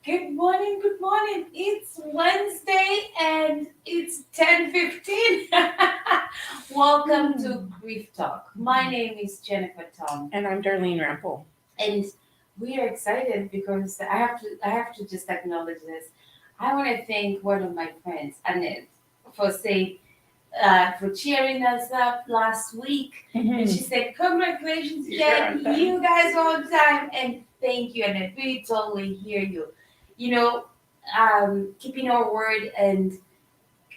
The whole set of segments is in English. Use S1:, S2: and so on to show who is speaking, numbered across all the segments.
S1: Good morning, good morning. It's Wednesday and it's 10:15. Welcome to Grief Talk. My name is Jennifer Tom.
S2: And I'm Darlene Rample.
S1: And we are excited because I have to just acknowledge this. I want to thank one of my friends, Annette, for saying for cheering us up last week. And she said, congratulations again, you guys are on time. And thank you, Annette. We totally hear you. You know, keeping our word and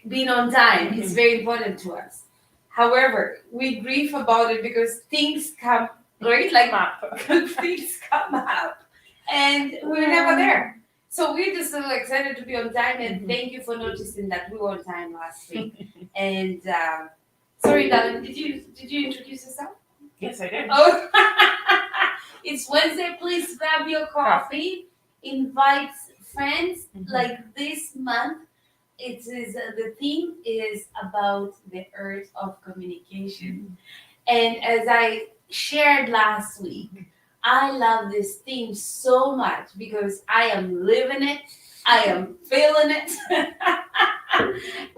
S1: being on time is very important to us. However, we grieve about it because things come, right? Like things come up and we're never there. So we're just so excited to be on time, and thank you for noticing that we were on time last week. And sorry, darling, did you introduce yourself?
S2: Yes, I did.
S1: Oh, it's Wednesday. Please grab your coffee. Invite friends. Like this month, it is the theme is about the art of communication. And as I shared last week, I love this theme so much because I am living it. I am feeling it.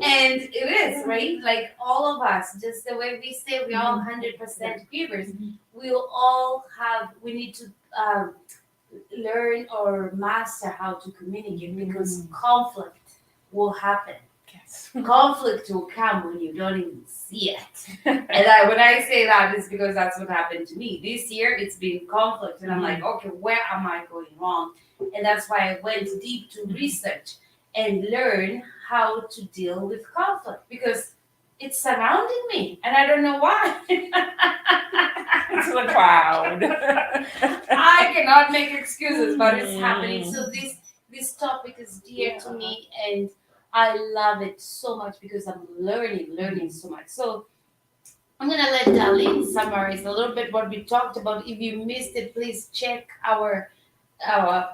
S1: And it is, right? Like all of us, just the way we say we're all 100% givers, we need to learn or master how to communicate because conflict will happen.
S2: Yes.
S1: Conflict will come when you don't even see it. And when I say that, it's because that's what happened to me. This year, it's been conflict. And I'm like, okay, where am I going wrong? And that's why I went deep to research and learn how to deal with conflict because it's surrounding me and I don't know why.
S2: It's the cloud.
S1: I cannot make excuses, but it's happening. So this topic is dear to me and I love it so much because I'm learning so much. So I'm gonna let Darlene summarize a little bit what we talked about. If you missed it, please check our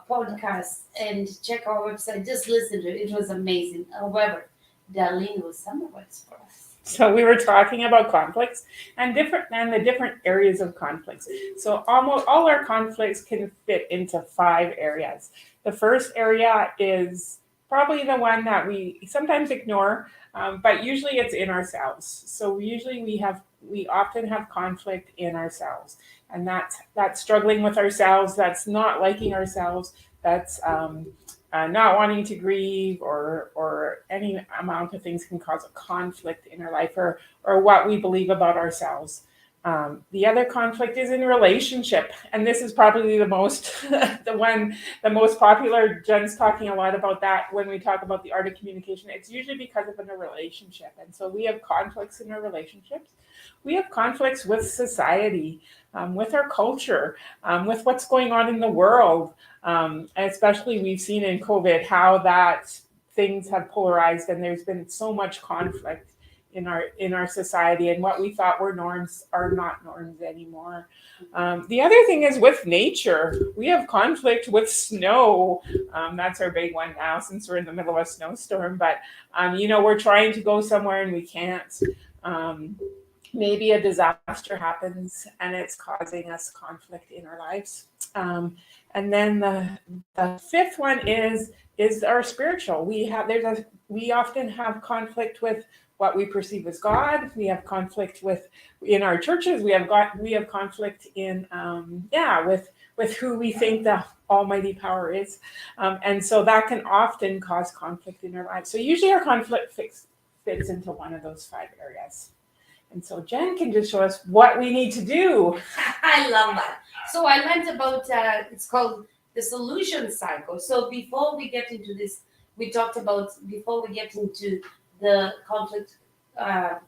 S1: podcast and check our website. Just listen to it. It was amazing. However, Darlene will summarize for us.
S2: So we were talking about conflicts and the different areas of conflicts. So almost all our conflicts can fit into 5 areas. The first area is probably the one that we sometimes ignore, but usually it's in ourselves. So we often have conflict in ourselves, and that's struggling with ourselves. That's not liking ourselves. That's not wanting to grieve, or any amount of things can cause a conflict in our life, or what we believe about ourselves. The other conflict is in relationship, and this is probably the most the most popular. Jen's talking a lot about that when we talk about the art of communication. It's usually because of a relationship, and so we have conflicts in our relationships. We have conflicts with society, with our culture, with what's going on in the world. Especially we've seen in COVID how that things have polarized, and there's been so much conflict in our society, and what we thought were norms are not norms anymore. The other thing is with nature. We have conflict with snow. That's our big one now since we're in the middle of a snowstorm. But we're trying to go somewhere and we can't. Maybe a disaster happens and it's causing us conflict in our lives. And then the fifth one is our spiritual. We often have conflict with what we perceive as God. We have conflict in our churches. We have conflict in with who we think the almighty power is, and so that can often cause conflict in our lives. So usually our conflict fits into one of those 5 areas. And so Jen can just show us what we need to do.
S1: I love that. So I learned about it's called the solution cycle. So before we get into this, we talked about before we get into the conflict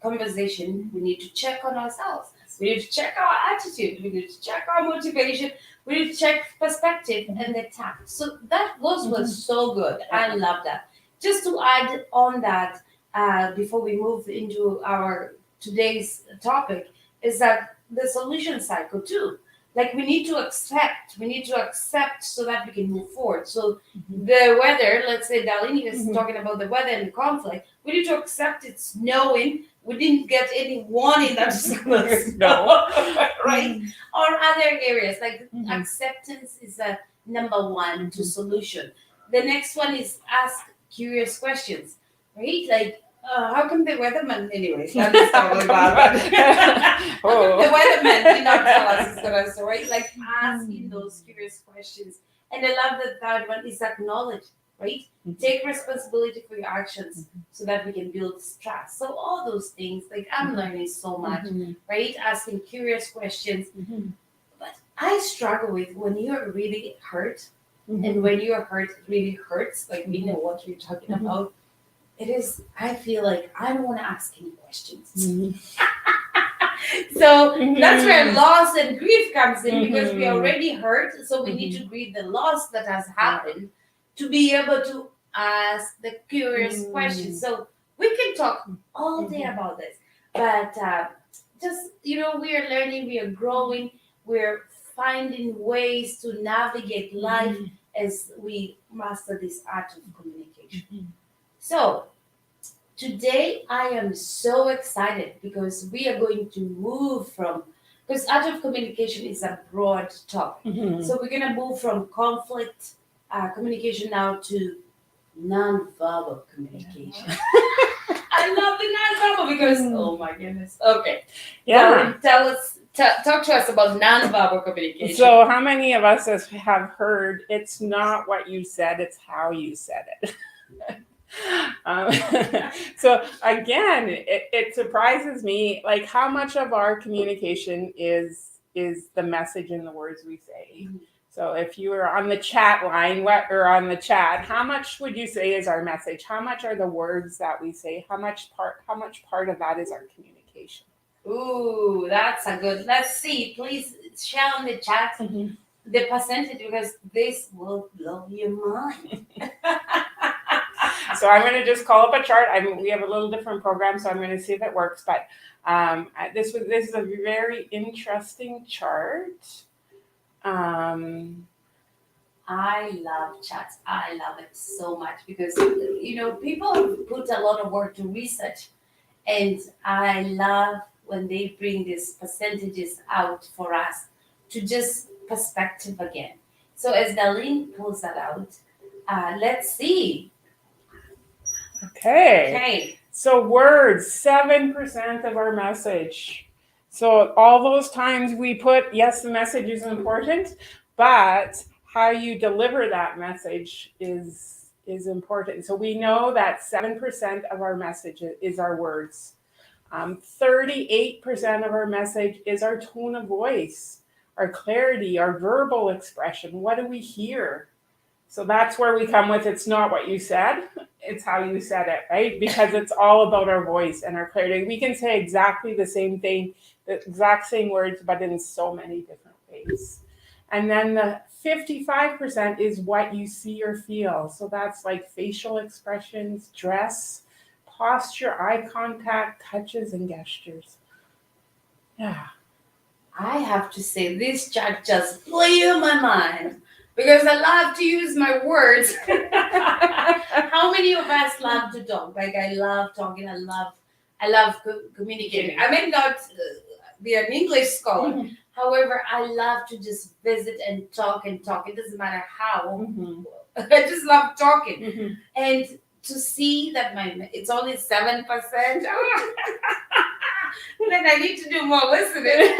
S1: conversation, we need to check on ourselves. We need to check our attitude. We need to check our motivation. We need to check perspective and the tact. So those were so good. I love that. Just to add on that, before we move into our today's topic, is that the solution cycle too. Like we need to accept so that we can move forward. So the weather, let's say Darlene is talking about the weather and the conflict, we need to accept it's snowing. We didn't get any warning that it's going to snow, right? Or other areas, like acceptance is a number one to solution. The next one is ask curious questions, right? Like, how come the weatherman, anyways, that is totally bad. How come the weatherman did not tell us it's gonna snow, right? Like asking those curious questions. And I love the third one is acknowledge, right? Take responsibility for your actions so that we can build trust. So all those things, like I'm learning so much, right? Asking curious questions. But I struggle with when you're really hurt and when you're hurt, it really hurts. Like we know what you're talking about. It is, I feel like I don't want to ask any questions. So that's where loss and grief comes in because we already hurt. So we need to grieve the loss that has happened to be able to ask the curious questions. So we can talk all day about this. But just, we are learning, we are growing, we're finding ways to navigate life as we master this art of communication. So today I am so excited because we are going to move from, because art of communication is a broad topic. So we're going to move from conflict communication now to non-verbal communication. I love the non-verbal because, oh my goodness. Okay.
S2: Yeah.
S1: Talk to us about non-verbal communication.
S2: So how many of us have heard it's not what you said, it's how you said it? So again, it surprises me, like how much of our communication is the message and the words we say. So if you were on the chat line or on the chat, how much would you say is our message? How much are the words that we say? How much part of that is our communication?
S1: Ooh, that's a good. Let's see. Please share on the chat the percentage because this will blow your mind.
S2: So I'm going to just call up a chart. We have a little different program, so I'm going to see if it works. But this is a very interesting chart.
S1: I love chats. I love it so much because people have put a lot of work to research, and I love when they bring these percentages out for us to just perspective again. So as Darlene pulls that out, let's see.
S2: Okay. So words, 7% of our message. So all those times we put, yes, the message is important, but how you deliver that message is important. So we know that 7% of our message is our words. 38% of our message is our tone of voice, our clarity, our verbal expression. What do we hear? So that's where we come with, it's not what you said, it's how you said it, right? Because it's all about our voice and our clarity. We can say exactly the same thing, the exact same words, but in so many different ways. And then the 55% is what you see or feel. So that's like facial expressions, dress, posture, eye contact, touches, and gestures. Yeah.
S1: I have to say, this chat just blew my mind. Because I love to use my words. How many of us love to talk? Like I love talking. I love communicating. I may not be an English scholar. However, I love to just visit and talk and talk. It doesn't matter how. I just love talking. And to see that it's only 7%. Then I need to do more listening.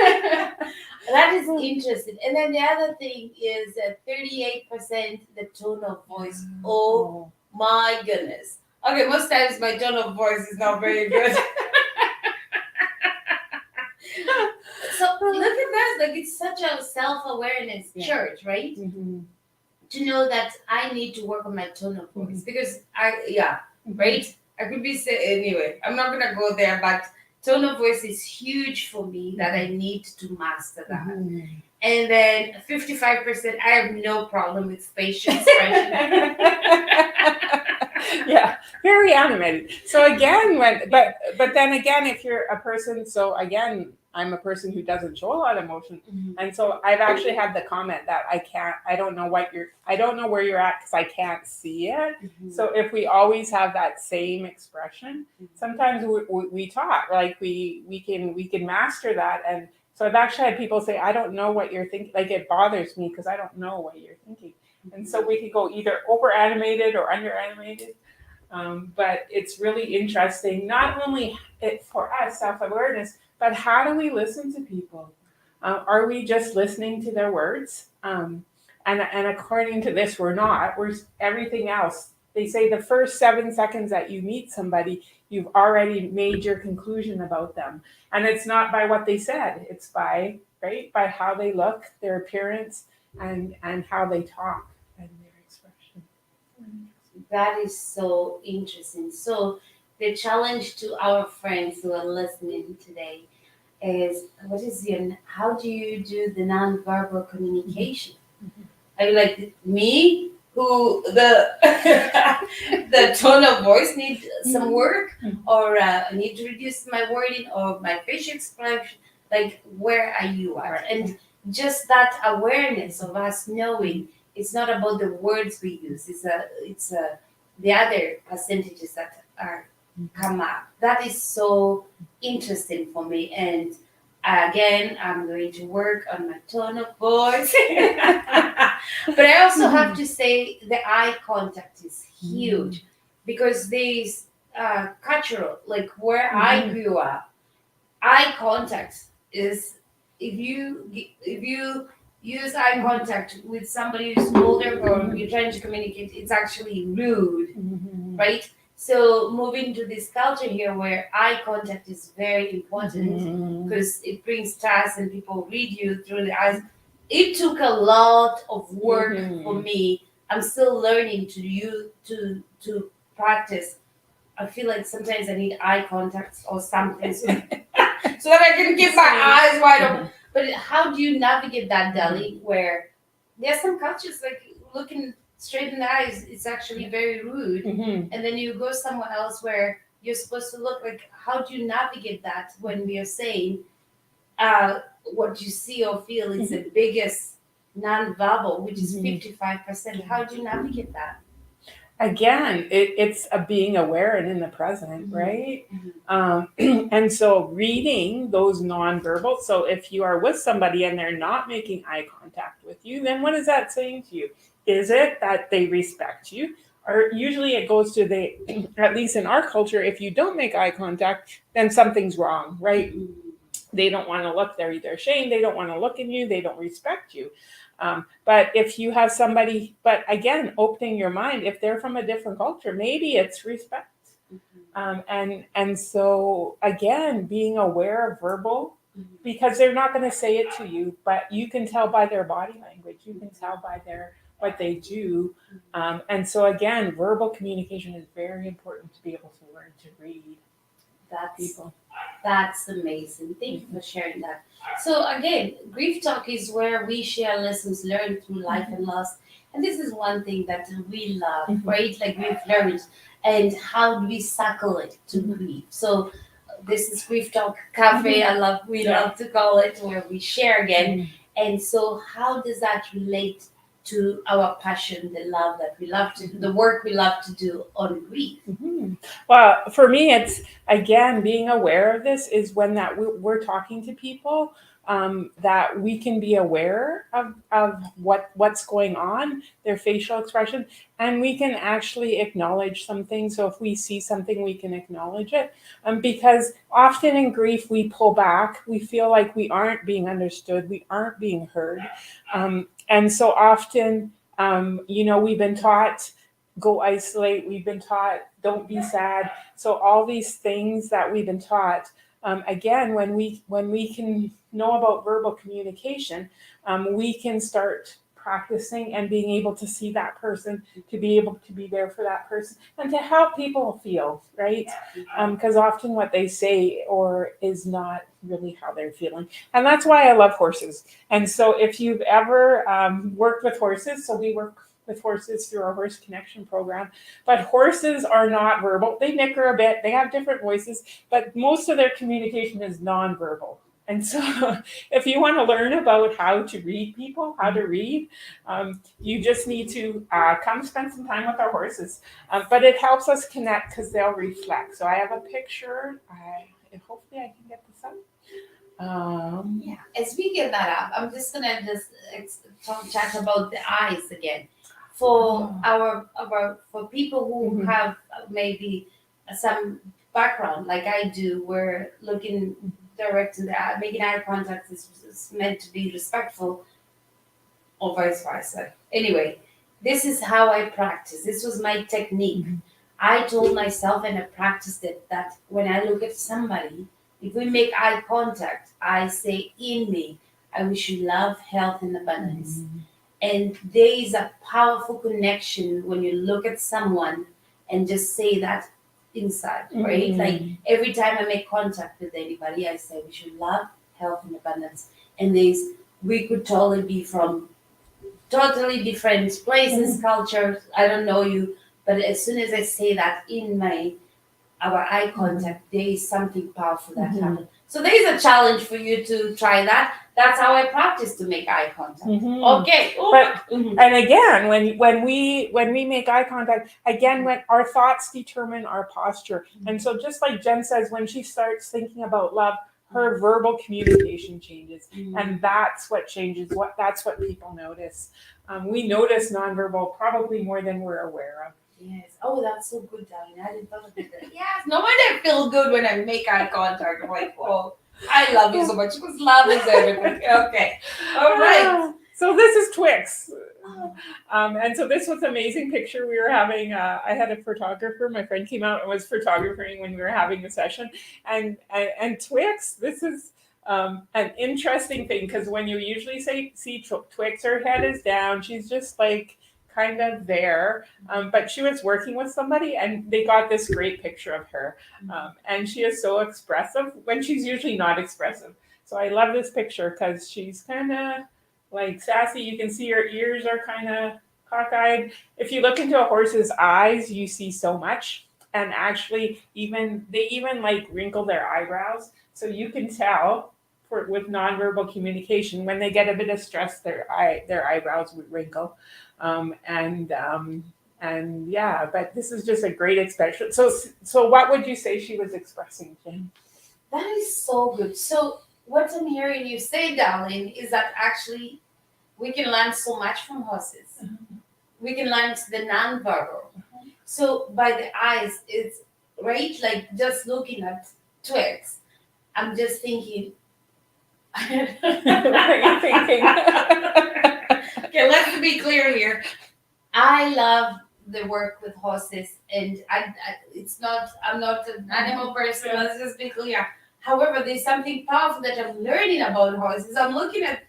S1: That is interesting. And then the other thing is 38% the tone of voice. Oh my goodness. Okay, most times my tone of voice is not very good. So look at that. Like it's such a self-awareness church, right? To know that I need to work on my tone of voice. Because right? I could be anyway, I'm not gonna go there, but tone of voice is huge for me that I need to master that. And then 55%, I have no problem with facial expression.
S2: Yeah, very animated. So again, but then again, if you're a person, so again, I'm a person who doesn't show a lot of emotion, and so I've actually had the comment that I don't know where you're at because I can't see it. So if we always have that same expression, sometimes we talk like we can master that, and So I've actually had people say, I don't know what you're thinking. Like it bothers me because I don't know what you're thinking. And so we could go either over animated or under animated. But it's really interesting, not only for us, self-awareness, but how do we listen to people? Are we just listening to their words? And according to this, we're not. We're everything else. They say the first 7 seconds that you meet somebody, you've already made your conclusion about them. And it's not by what they said. It's by how they look, their appearance, and how they talk and their expression.
S1: That is so interesting. So the challenge to our friends who are listening today is how do you do the nonverbal communication? Are you like me who the the tone of voice needs some work, or I need to reduce my wording or my facial expression? Like, where are you at?
S2: Right.
S1: And just that awareness of us knowing it's not about the words we use. It's the other percentages that are come up. That is so interesting for me. And again, I'm going to work on my tone of voice. But I also have to say the eye contact is huge because there's cultural, like where I grew up, eye contact is if you use eye contact with somebody who's older or you're trying to communicate, it's actually rude, right? So moving to this culture here where eye contact is very important because it brings trust and people read you through the eyes. It took a lot of work for me. I'm still learning to practice. I feel like sometimes I need eye contact or something so that I can keep my eyes wide open. But how do you navigate that, Dali, where there's some cultures like looking straight in the eyes, it's actually very rude. And then you go somewhere else where you're supposed to look like, how do you navigate that when we are saying what you see or feel is the biggest non-verbal, which is 55%. How do you navigate that?
S2: Again, it's a being aware and in the present, right? And so reading those nonverbal. So if you are with somebody and they're not making eye contact with you, then what is that saying to you? Is it that they respect you? Or usually it goes to at least in our culture, if you don't make eye contact, then something's wrong, right? They don't want to look, they're either ashamed, they don't want to look in you, they don't respect you. But if you have somebody, but again, opening your mind, if they're from a different culture, maybe it's respect. And so again, being aware of verbal, because they're not going to say it to you, but you can tell by their body language, you can tell by what they do. And so again, verbal communication is very important to be able to learn to read people.
S1: That's amazing. Thank you for sharing that. So again, Grief Talk is where we share lessons learned through life and loss. And this is one thing that we love, right? Like we've learned. And how do we circle it to grief? So this is Grief Talk Café. We love to call it, where we share again. And so how does that relate to our passion, the love that we love to do, the work we love to do on grief?
S2: Well, for me, it's again being aware of this is when that we're talking to people, that we can be aware of what's going on, their facial expression, and we can actually acknowledge something. So if we see something, we can acknowledge it. Because often in grief, we pull back. We feel like we aren't being understood. We aren't being heard. And so often, we've been taught, go isolate. We've been taught, don't be sad. So all these things that we've been taught, again, when we can know about verbal communication, we can start practicing and being able to see that person, to be able to be there for that person, and to help people feel, right? Because often what they say or is not really how they're feeling. And that's why I love horses. And so if you've ever worked with horses, so we work with horses through our horse connection program, but horses are not verbal. They nicker a bit, they have different voices, but most of their communication is nonverbal. And so if you want to learn about how to read people, how to read, you just need to come spend some time with our horses. But it helps us connect because they'll reflect. So I have a picture. Hopefully I can get this up.
S1: Yeah, as we get that up, I'm just gonna chat about the eyes again. For for people who
S2: Mhm.
S1: have maybe some background like I do, where looking direct in the eye, making eye contact is meant to be respectful, or vice versa. Anyway, this is how I practice. This was my technique.
S2: Mhm.
S1: I told myself and I practiced it that when I look at somebody, if we make eye contact, I say in me, I wish you love, health, and abundance. And there is a powerful connection when you look at someone and just say that inside, right? Like every time I make contact with anybody, I say, we should love, health, and abundance. And we could totally be from totally different places, cultures. I don't know you, but as soon as I say that in our eye contact, there is something powerful that happens. So there is a challenge for you to try that. That's how I practice to make eye contact. Okay.
S2: But and again, when we make eye contact, again, when our thoughts determine our posture, and so just like Jen says, when she starts thinking about love, her verbal communication changes, and that's what changes. That's what people notice. We notice nonverbal probably more than we're aware of.
S1: Yes. Oh, that's so good, darling. I didn't thought of it. Yes. No wonder I feel good when I make eye contact. I'm like, oh, I love you so much because love is everything. Okay. All right.
S2: So this is Twix. And so this was an amazing picture we were having. I had a photographer. My friend came out and was photographing when we were having the session. And Twix, this is an interesting thing because when you usually see Twix, her head is down. She's just like kind of there. But she was working with somebody and they got this great picture of her. And she is so expressive when she's usually not expressive. So I love this picture because she's kind of like sassy. You can see her ears are kind of cockeyed. If you look into a horse's eyes, you see so much. And actually, they even like wrinkle their eyebrows, so you can tell with nonverbal communication when they get a bit of stress, their eyebrows would wrinkle, and yeah. But this is just a great expression. So what would you say she was expressing, Jen?
S1: That is so good. So what I'm hearing you say, darling, is that actually we can learn so much from horses. We can learn the nonverbal. So by the eyes, it's right. Like just looking at Twix, I'm just thinking.
S2: What are you thinking?
S1: Okay, let's be clear here. I love the work with horses, and it's not. I'm not an animal person. Let's just be clear. However, there's something powerful that I'm learning about horses. I'm looking at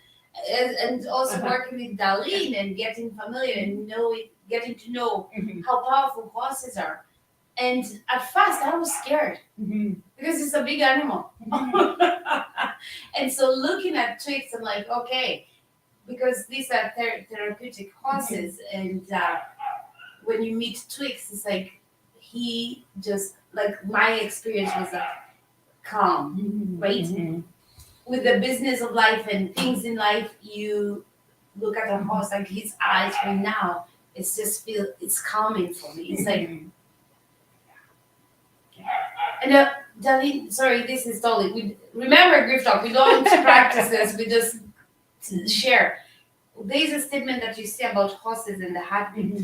S1: and also working with Darlene and getting familiar and getting to know how powerful horses are. And at first, I was scared because it's a big animal. And so looking at Twix, I'm like, okay, because these are therapeutic horses, and when you meet Twix, it's like he just like my experience was calm, right? With the business of life and things in life, you look at a horse like his eyes right now. It's calming for me. It's like, and Darlene, sorry, this is totally. We remember Grief Talk. We don't practice this. We just share. There's a statement that you say about horses and the heartbeat.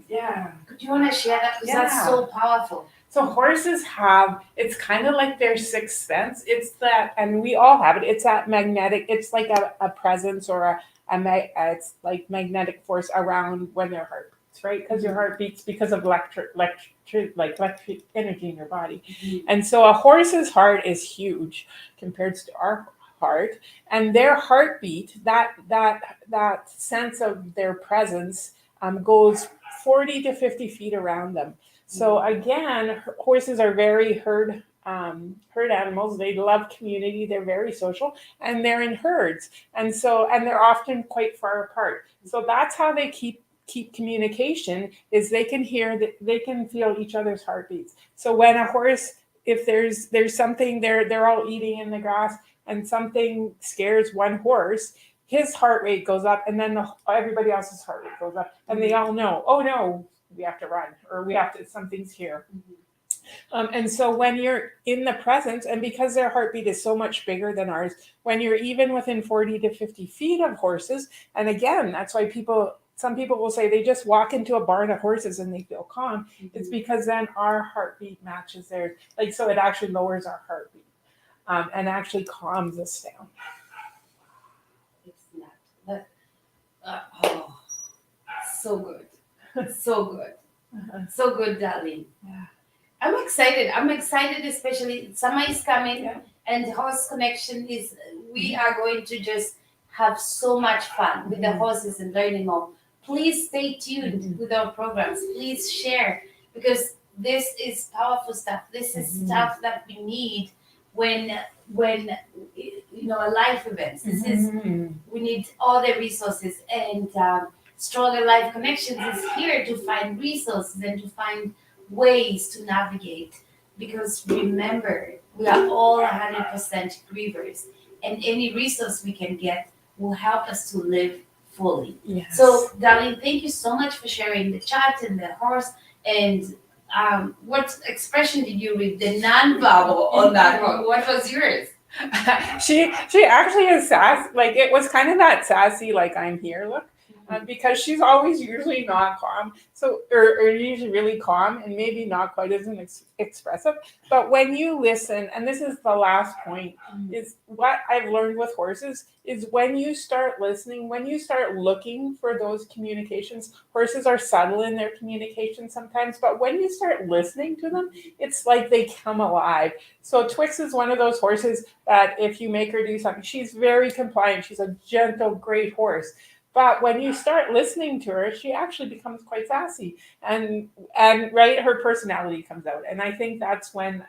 S2: Yeah.
S1: Do you want to share that? Because that's so powerful.
S2: So horses it's kind of like their sixth sense. It's that, and we all have it. It's that magnetic. It's like a presence or it's like magnetic force around when their heart beats, right? Because your heart beats because of electric energy in your body. And so a horse's heart is huge compared to our heart, and their heartbeat, that sense of their presence, goes 40 to 50 feet around them. So again, horses are very herd animals. They love community. They're very social, and they're in herds, and they're often quite far apart. So that's how they keep communication. Is they can hear that, they can feel each other's heartbeats. So when a horse, if there's something, they're all eating in the grass, and something scares one horse, his heart rate goes up, and then everybody else's heart rate goes up, and they all know, oh no, we have to run, or something's here. And so when you're in the presence, and because their heartbeat is so much bigger than ours, when you're even within 40 to 50 feet of horses, and again, that's why some people will say they just walk into a barn of horses and they feel calm. It's because then our heartbeat matches theirs. Like, so it actually lowers our heartbeat and actually calms us down.
S1: It's not. But, oh, so good. So good. So good, darling.
S2: Yeah.
S1: I'm excited, especially summer is coming,
S2: Yeah.
S1: and Horse Connection is. We are going to just have so much fun with the horses and learning more. Please stay tuned with our programs. Please share, because this is powerful stuff. This is stuff that we need when life events. This is we need all the resources, and Stronger Life Connections is here to find resources and to find ways to navigate, because remember, we are all 100% grievers, and any resource we can get will help us to live fully.
S2: Yes.
S1: So, darling, thank you so much for sharing the chart and the horse. And what expression did you read? The non-verbal on that one. What was yours?
S2: she actually is sassy. Like, it was kind of that sassy, like, I'm here look. Because she's always usually not calm, or usually really calm and maybe not quite as expressive. But when you listen, and this is the last point, is what I've learned with horses is when you start listening, when you start looking for those communications, horses are subtle in their communication sometimes, but when you start listening to them, it's like they come alive. So Twix is one of those horses that if you make her do something, she's very compliant. She's a gentle, great horse. But when you start listening to her, she actually becomes quite sassy, and right, her personality comes out. And I think that's when,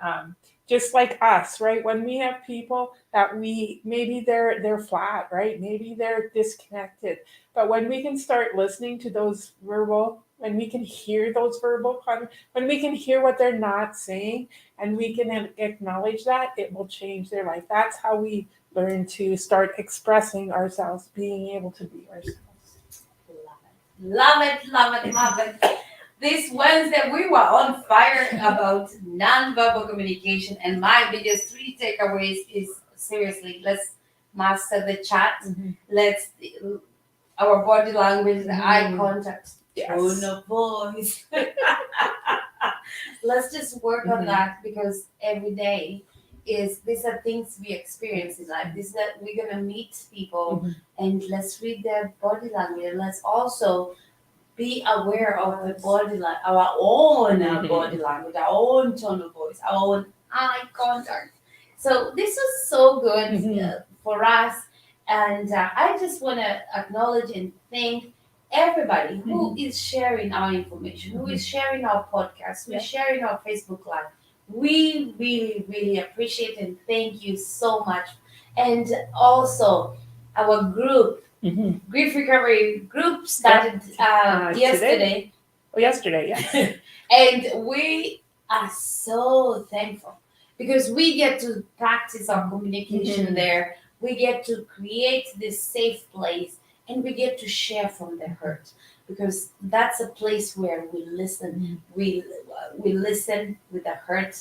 S2: just like us, right, when we have people that maybe they're flat, right, maybe they're disconnected, but when we can start listening to those when we can hear those verbal, when we can hear what they're not saying, and we can acknowledge that, it will change their life. That's how we learn to start expressing ourselves, being able to be ourselves.
S1: Love it. This Wednesday, we were on fire about nonverbal communication, and my biggest 3 takeaways is, seriously, let's master the chat. Let's our body language, the eye contact, tone of voice. Let's just work on that, because every day these are things we experience in life. This is that we're gonna meet people, and let's read their body language. And let's also be aware of the body language, our own body language, our own tone of voice, our own eye contact. So this was so good for us, and I just want to acknowledge and thank everybody who is sharing our information, who is sharing our podcast, who is sharing our Facebook Live. We really, really appreciate and thank you so much. And also, our group, Grief Recovery Group, started yesterday.
S2: Yesterday, yes.
S1: And we are so thankful, because we get to practice our communication there. We get to create this safe place, and we get to share from the hurt, because that's a place where we listen. We listen with the hurt,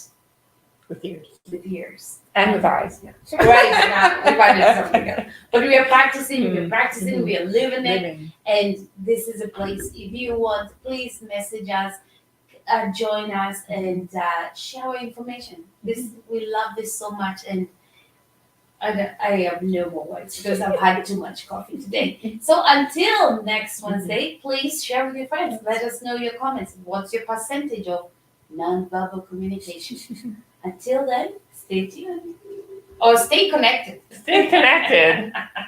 S2: with
S1: ears,
S2: and with eyes. Yeah.
S1: Right now, we find it something else. But we are practicing. We are living it, and this is a place. If you want, please message us, join us, and share our information. We love this so much, and I have no more words, because I've had too much coffee today. So until next Wednesday, please share with your friends. Let us know your comments. What's your percentage of nonverbal communication? Until then, stay tuned. Or stay connected.
S2: Stay connected.